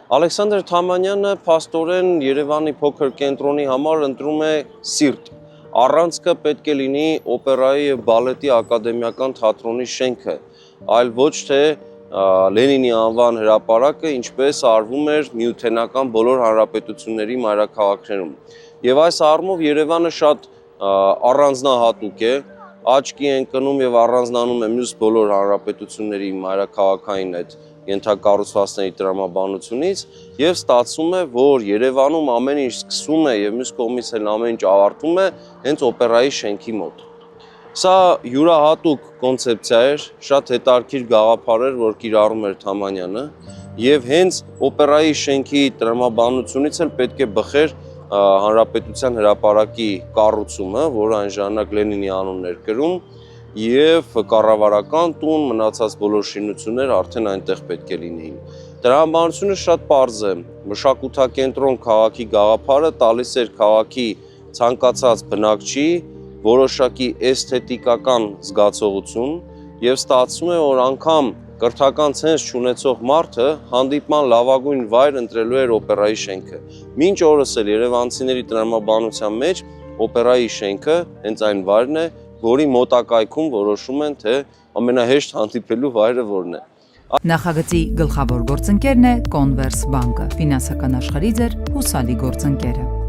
Ալեքսանդր Թամանյանը փաստորեն Երևանի փոքր կենտրոնի համար ընտրում է սիրտ։ Առանցքը պետք է լինի օպերայի եւ բալետի ակադեմիական թատրոնի շենքը, այլ ոչ թե Լենինի անվան հրապարակը, ինչպես արվում էր միութենական բոլոր հանրապետությունների մայրաքաղաքներում։ Եվ այս առումով Երևանը շատ առանձնահատուկ է, աչքի են կնում եւ առանձնանում է մյուս բոլոր հանրապետությունների մայրաքաղաքային այդ ենթակառուցվածքների տրամաբանությունից եւ ստացվում է, որ Երևանում ամեն ինչ սկսվում է եւ մյուս կողմից էլ ամեն ինչ ավարտվում է հենց օպերայի շենքի մոտ։ Սա յուրահատուկ կոնցեպցիա էր, շատ հետաքրքիր գաղափար էր, որ կիրառում էր Թամանյանը եւ հենց օպերայի շենքի տրամաբանությունից էլ պետք է բխեր հանրապետության հրապարակի կառուցումը, որը այն ժամանակ Լենինի անունն էր կրում, եւ կառավարական տուն, մնացած բոլոր շինությունները արդեն այնտեղ պետք է լինեին։ Տրամաբանությունը շատ պարզ է, մշակութակենտրոն քաղաքի գաղափարը տալիս էր քաղաքի ցանկացած բնակչի որոշակի էսթետիկական զգացողություն եւ ստացվում է, որ անգամ կրթական ցենզ չունեցող մարդը հանդիպման լավագույն վայր ընտրելու էր օպերայի շենքը։ Մինչ օրս էլ երևանցիների տրամաբանության մեջ օպերայի շենքը հենց այն վայրն է, որի մոտակայքում որոշում են, թե ամենահեշտ հանդիպելու վայրը որն է։ Նախագծի գլխավոր գործընկերն է Converse բանկը, ֆինանսական աշխարհի ձեր հուսալի գործընկերը։